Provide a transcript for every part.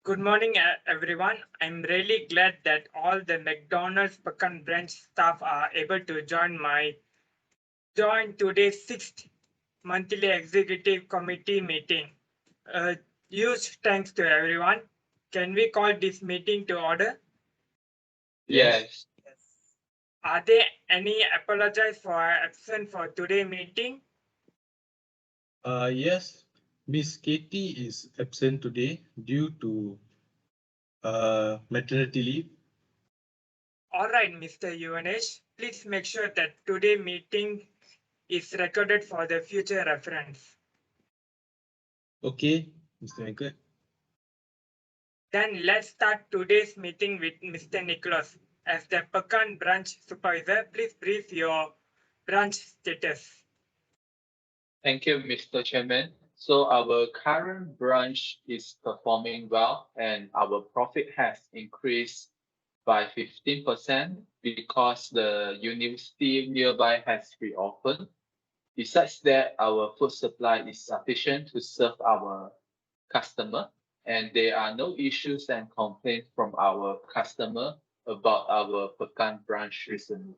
Good morning, everyone. I'm really glad that all the McDonald's Pekan branch staff are able to join today's sixth monthly executive committee meeting. Huge thanks to everyone. Can we call this meeting to order? Yes. Are there any apologies for absent for today meeting? Yes, Miss Katie is absent today due to maternity leave. All right, Mr. Yuvanesh, please make sure that today meeting is recorded for the future reference. Okay, Mr. Venkat. Then let's start today's meeting with Mr. Nicholas. As the Pekan branch supervisor, please brief your branch status. Thank you, Mr. Chairman. So our current branch is performing well and our profit has increased by 15% because the university nearby has reopened. Besides that, our food supply is sufficient to serve our customer and there are no issues and complaints from our customer about our Pekan branch recently.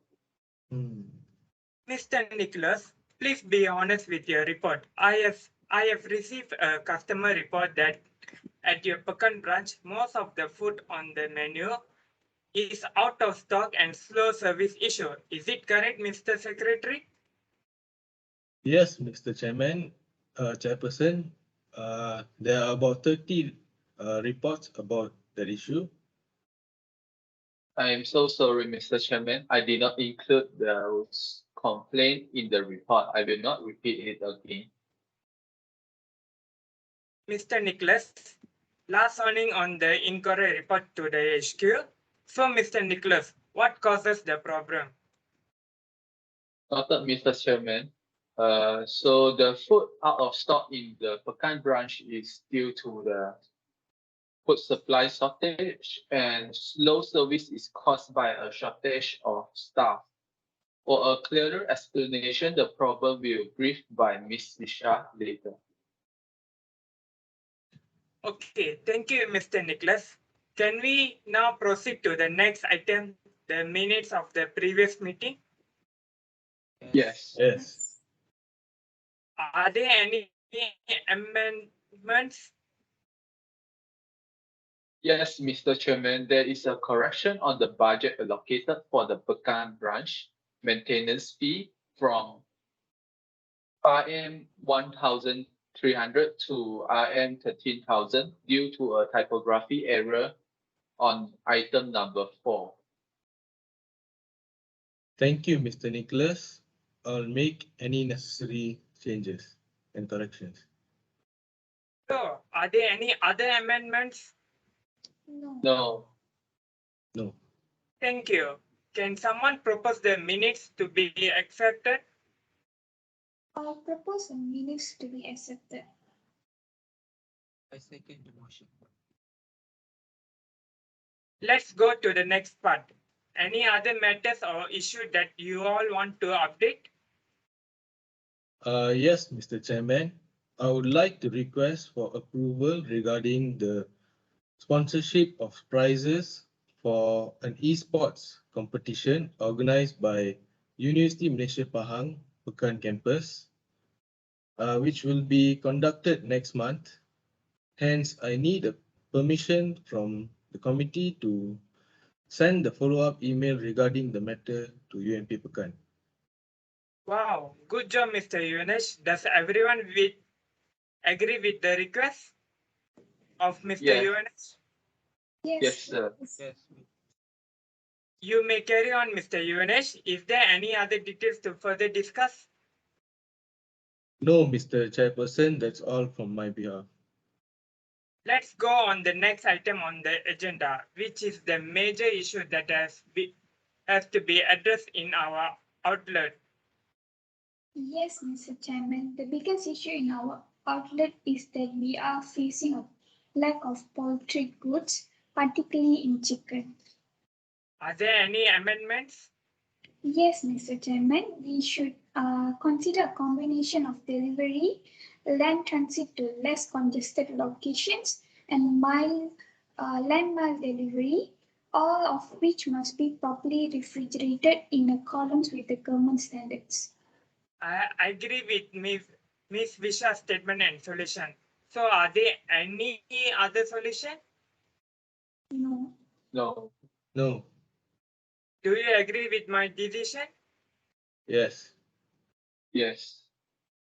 Mr. Nicholas, please be honest with your report. I have received a customer report that at your Pekan branch, most of the food on the menu is out of stock and slow service issue. Is it correct, Mr. Secretary? Yes, Mr. Chairperson. There are about 30 reports about that issue. I am so sorry, Mr. Chairman. I did not include those complaints in the report. I will not repeat it again. Mr. Nicholas, last warning on the inquiry report to the HQ. So, Mr. Nicholas, what causes the problem? Noted, Mr. Chairman. So the food out of stock in the Pekan branch is due to the food supply shortage and slow service is caused by a shortage of staff. For a clearer explanation, the problem will be briefed by Ms. Lisha later. Okay, thank you, Mr. Nicholas. Can we now proceed to the next item, the minutes of the previous meeting? Yes. Yes. Are there any amendments? Yes, Mr. Chairman, there is a correction on the budget allocated for the Pekan branch maintenance fee from RM 1,300 to RM 13,000 due to a typography error on item number 4. Thank you, Mr. Nicholas. I'll make any necessary changes and corrections. So, are there any other amendments? No. No. Thank you. Can someone propose the minutes to be accepted? I propose the minutes to be accepted. I second the motion. Let's go to the next part. Any other matters or issue that you all want to update? Yes, Mr. Chairman. I would like to request for approval regarding the sponsorship of prizes for an esports competition organized by University Malaysia Pahang Pekan Campus, which will be conducted next month. Hence, I need a permission from the committee to send the follow-up email regarding the matter to UMP Pekan. Wow, good job, Mr. Yunesh. Does everyone agree with the request of Mr. Yes. Yunesh? Yes, sir. Yes. You may carry on, Mr. Yunesh. Is there any other details to further discuss? No, Mr. Chairperson, that's all from my behalf. Let's go on the next item on the agenda, which is the major issue that has to be addressed in our outlet. Yes, Mr. Chairman, the biggest issue in our outlet is that we are facing a lack of poultry goods, particularly in chicken. Are there any amendments? Yes, Mr. Chairman, we should consider a combination of delivery, land transit to less congested locations, and mild landmark delivery, all of which must be properly refrigerated in accordance with the government standards. I agree with Miss Visha's statement and solution. So are there any other solution? No. No. No. Do you agree with my decision? Yes. Yes.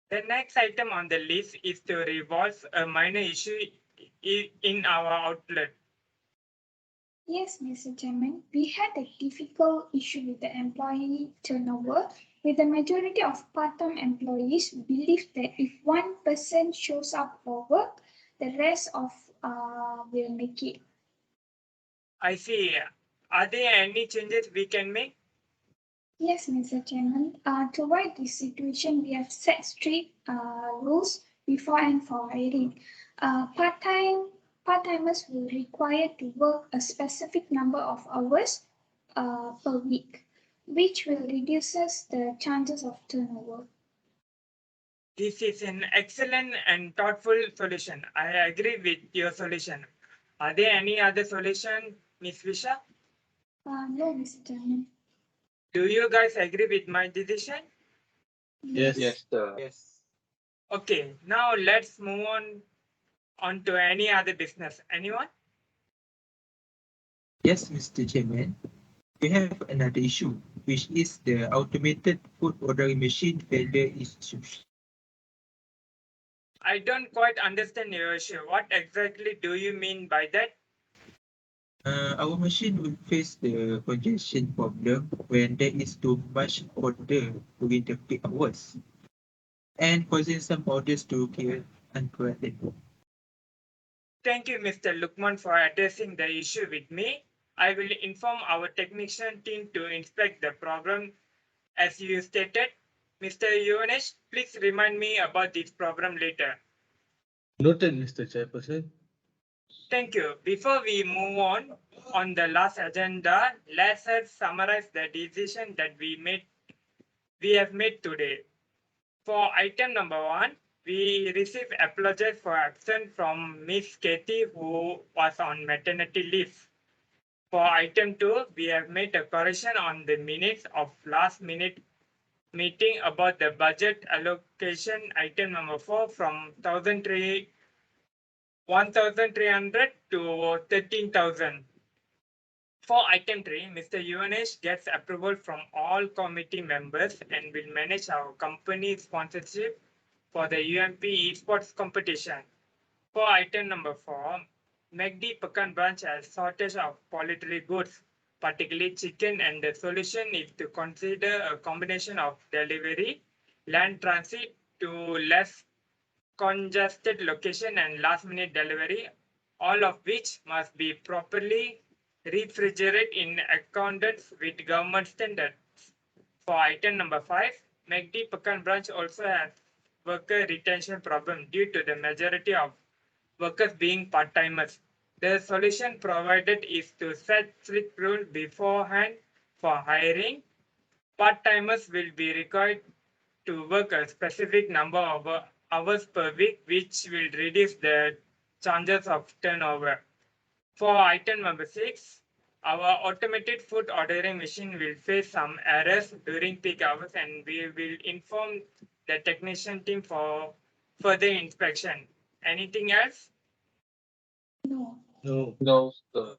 The next item on the list is to resolve a minor issue in our outlet. Yes, Mr. Chairman, we had a difficult issue with the employee turnover, with the majority of part-time employees believe that if one person shows up for work, the rest of will make it. I see. Are there any changes we can make? Yes, Mr. Chairman. To avoid this situation, we have set strict rules before and for hiring. Part-timers will require to work a specific number of hours per week, which will reduces the chances of turnover. This is an excellent and thoughtful solution. I agree with your solution. Are there any other solution, Ms. Visha? No, Mr. Chairman. Do you guys agree with my decision? Yes. Yes, sir. Yes. Okay, now let's move on to any other business. Anyone? Yes, Mr. Chairman. We have another issue, which is the automated food ordering machine failure issue. I don't quite understand your issue. What exactly do you mean by that? Our machine will face the congestion problem when there is too much order during the peak hours and causing some orders to get uncorrected. Thank you, Mr. Lukman, for addressing the issue with me. I will inform our technician team to inspect the problem as you stated. Mr. Yuvanesh, please remind me about this problem later. Noted, Mr. Chairperson. Thank you. Before we move on the last agenda, let's summarize the decision that we have made today. For item number 1, we received apologies for absence from Miss Kathy, who was on maternity leave. For item 2, we have made a correction on the minutes of last minute meeting about the budget allocation item number 4 from 1,300 to 13,000. For item 3, Mr. Yuvanesh gets approval from all committee members and will manage our company sponsorship for the UMP esports competition. For item number 4, MACD Pekan branch has shortage of poultry goods, particularly chicken, and the solution is to consider a combination of delivery, land transit to less congested location and last minute delivery, all of which must be properly refrigerated in accordance with government standards. For item number 5, MACD Pekan branch also has worker retention problem due to the majority of workers being part-timers. The solution provided is to set strict rules beforehand for hiring. Part-timers will be required to work a specific number of hours per week, which will reduce the chances of turnover. For item number 6, our automated food ordering machine will face some errors during peak hours, and we will inform the technician team for further inspection. Anything else? No. No. No, sir.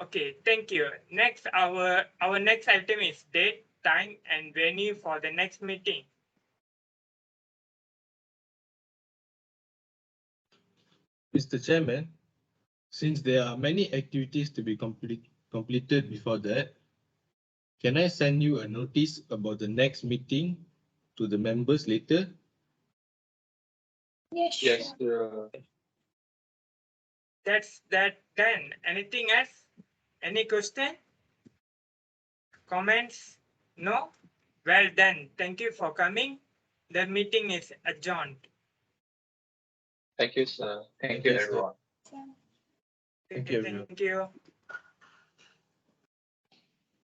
Okay, thank you. Next, our next item is date, time, and venue for the next meeting. Mr. Chairman, since there are many activities to be completed before that, can I send you a notice about the next meeting to the members later? Yes, sure. Yes, sir. That's that then. Anything else? Any question? Comments? No? Well then, thank you for coming. The meeting is adjourned. Thank you, sir. Thank Thank you, you, sir. everyone. Thank you, everyone. Thank you.